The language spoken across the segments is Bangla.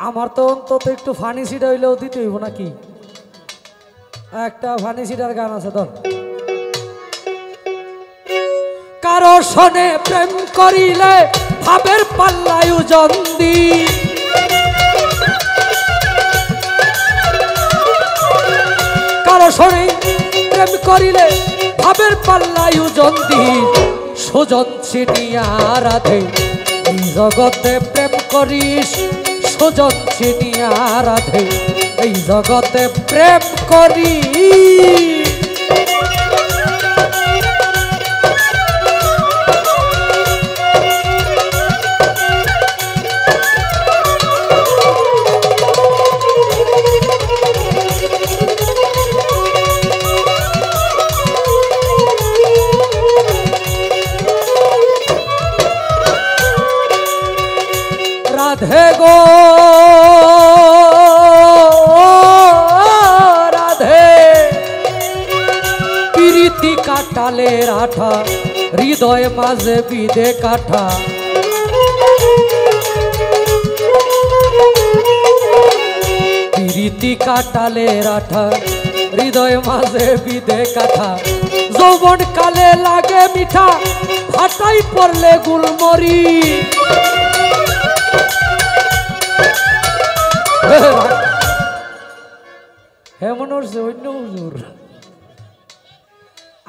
আমার তো অন্তত একটু ফানি সিট হইলেও দিতে হইব নাকি? একটা ফানি সিটার গান আছে ধর। কারো শোনে প্রেম করিলে ভাবের পাল্লায় ওজন দি, কারো শোনে প্রেম করিলে ভাবের পাল্লায় ওজন দি, সুজন চিনিয়া রাধে এই জগতে প্রেম করিস, সুজন চিনিয়া রাধে এই জগতে প্রেম করিস। রাধে গো রাধে, প্রীতি কাটালের আঠা হৃদয় মাঝে বিদে কাঠা, প্রীতি কাটালের আঠা হৃদয় মাঝে বিদে কাঠা, যৌবন কালে লাগে মিঠা ভাটাই পড়লে গুলমরি। হেমন হচ্ছে অন্য হুজুর।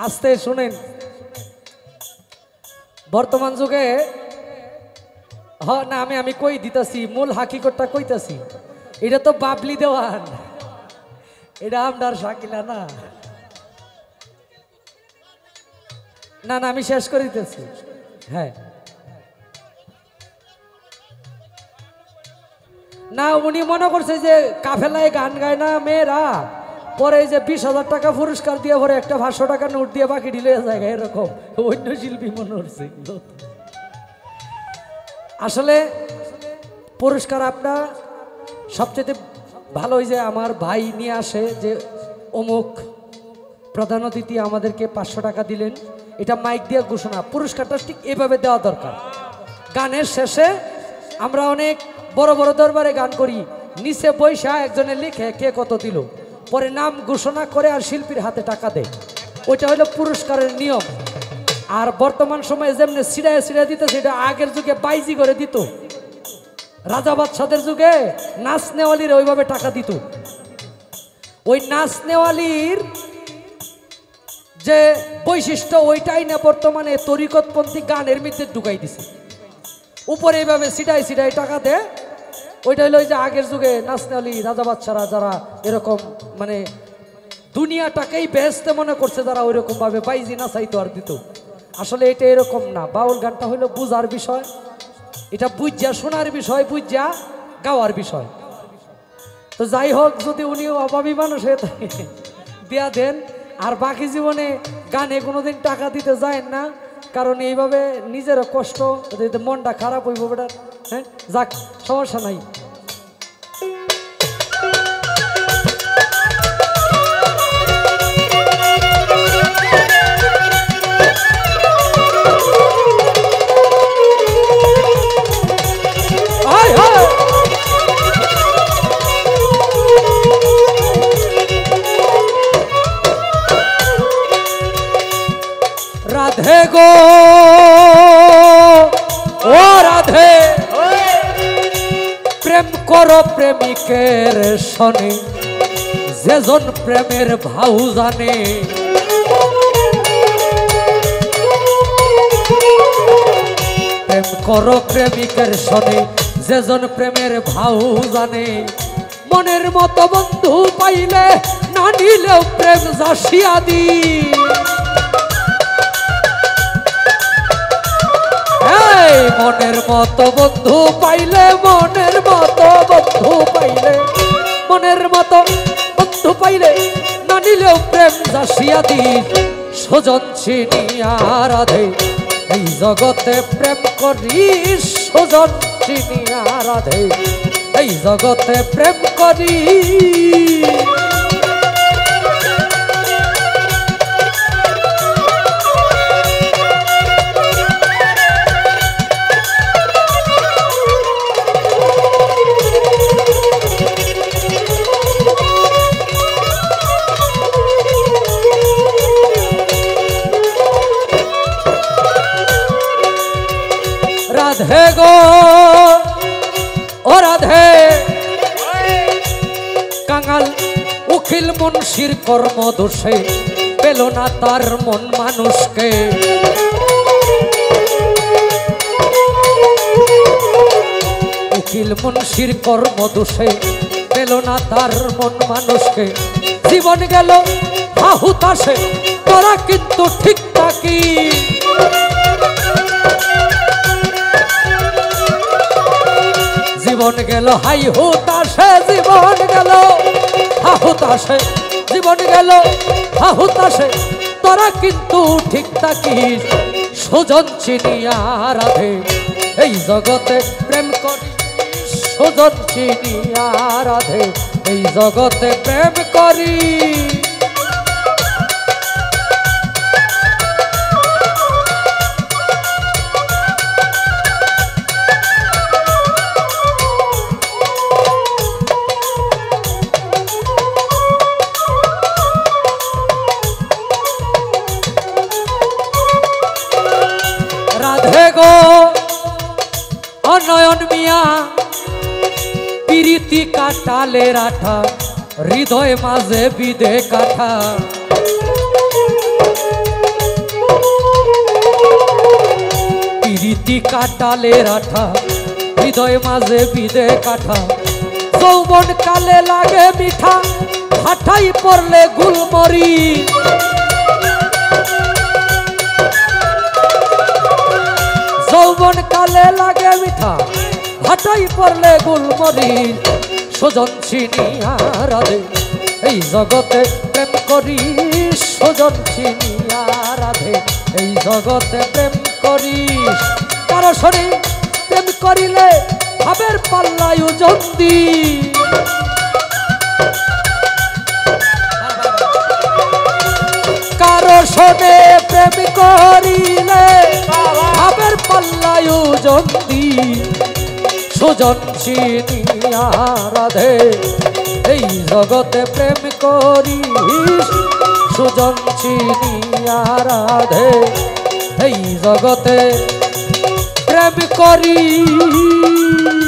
আস্তে শুনেন, বর্তমান যুগে না আমি কই দিতাছি, মূল হাকিকতটা কইতাছি। এটা তো বাবলি দেওয়ান, এটা আমদার শাকিলা না। না না আমি শেষ করে দিতেছি। হ্যাঁ না, উনি মনে করছে যে কাফেলায় গান গায় না মেয়েরা, পরে যে 20,000 টাকা পুরস্কার দিয়ে পরে একটা 500 টাকা নোট দিয়ে বাকি ঢিলে যায়, এরকম অন্য শিল্পী মনে হচ্ছে। আসলে পুরস্কার আপনার সবচেয়ে ভালো যে আমার ভাই নিয়ে আসে যে অমুক প্রধান অতিথি আমাদেরকে 500 টাকা দিলেন, এটা মাইক দিয়ে ঘোষণা। পুরস্কারটা ঠিক এভাবে দেওয়া দরকার। গানের শেষে আমরা অনেক বড় বড় দরবারে গান করি, নিচে বৈশা একজনে লিখে কে কত দিল, পরে নাম ঘোষণা করে আর শিল্পীর হাতে টাকা দেয়। ওইটা হলো পুরস্কারের নিয়ম। আর বর্তমান সময়ে যেমনি ছিড়ায় ছিড়ায় দিত, সেটা আগের যুগে বাইজি করে দিত। রাজা বাদশাদের যুগে নাচ নেওয়ালির ওইভাবে টাকা দিত। ওই নাচ নেওয়ালির যে বৈশিষ্ট্য ওইটাই না বর্তমানে তরিকতপন্থী গানের মধ্যে ঢুকাই দিছে। উপরে এইভাবে সিডাই সিডাই টাকা দেয়। ওইটা হলো যে আগের যুগে নাচনালি রাজা বাচ্চারা যারা এরকম মানে দুনিয়াটাকেই বেহেশতে মনে করছে, যারা ওই রকম ভাবে বাইজি নাচাইতো আর দিত। আসলে এটা এরকম না। বাউল গানটা হইলো বুঝার বিষয়, এটা বুঝা শোনার বিষয়, বুঝা গাওয়ার বিষয়। তো যাই হোক, যদি উনিও অভাবী মানুষ হয়ে থাকে দিয়া দেন। আর বাকি জীবনে গানে কোনোদিন টাকা দিতে যায় না, কারণ এইভাবে নিজেরও কষ্ট, মনটা খারাপ হইব বেটার। হ্যাঁ যাক, সমস্যা নাই। রাধে গো ও রাধে, প্রেম করো প্রেমিকের শনে, যেজন প্রেমের ভাউ জানে। প্রেম করো প্রেমিকের শনে, যেজন প্রেমের ভাউ জানে। মনের মতো বন্ধু পাইলে না নিলেও প্রেম জাসিয়া দি। মনের মতো বন্ধু পাইলে, মনের মতো বন্ধু পাইলে, মনের মতো বন্ধু পাইলে না নিলেও প্রেম জাসিয়া দি। সুজন চিনিয়া রাধে এই জগতে প্রেম করিস, সুজন চিনিয়া রাধে এই জগতে প্রেম করিস। ও রাধে কাঙাল উকিল মুন্সির কর্ম দোষে পেল না তার মন মানুষকে উকিল মুন্সির কর্ম দোষে পেল না তার মন মানুষকে জীবন গেল হাহুতাশে তোরা কিন্তু ঠিক থাকি জীবন গেল হাই হুতাশে জীবন গেল হাহুতাশে জীবন গেল হাহুতাশে তোরা কিন্তু ঠিক থাকিস সুজন চিনিয়া রাধে এই জগতে প্রেম করি সুজন চিনিয়া রাধে এই জগতে প্রেম করি রাধে গো অনয়ন মিয়া প্রীতি কাটালে রাঠা হৃদয় মাঝে বিদে কাঠা প্রীতি কাটালে রাঠা হৃদয় মাঝে বিদে কাঠা যৌবন কালে লাগে মিঠা হাঠাই পড়লে গুলমরি যৌবন কালে লাগে মিঠা হাটাই পড়লে গুলমরি সুজন চিনিয়া রাধে এই জগতে প্রেম করি সুজন চিনিয়া রাধে এই জগতে প্রেম করিস কারো শরীর প্রেম করিলে ভাবের পাল্লায় ওজন দি কারো শোনে প্রেম করিলে ভাবের পাল্লায় ওজন দি সুজন চিনিয়া রাধে এই জগতে প্রেম করিস সুজন চিনিয়া রাধে এই জগতে প্রেম করিস।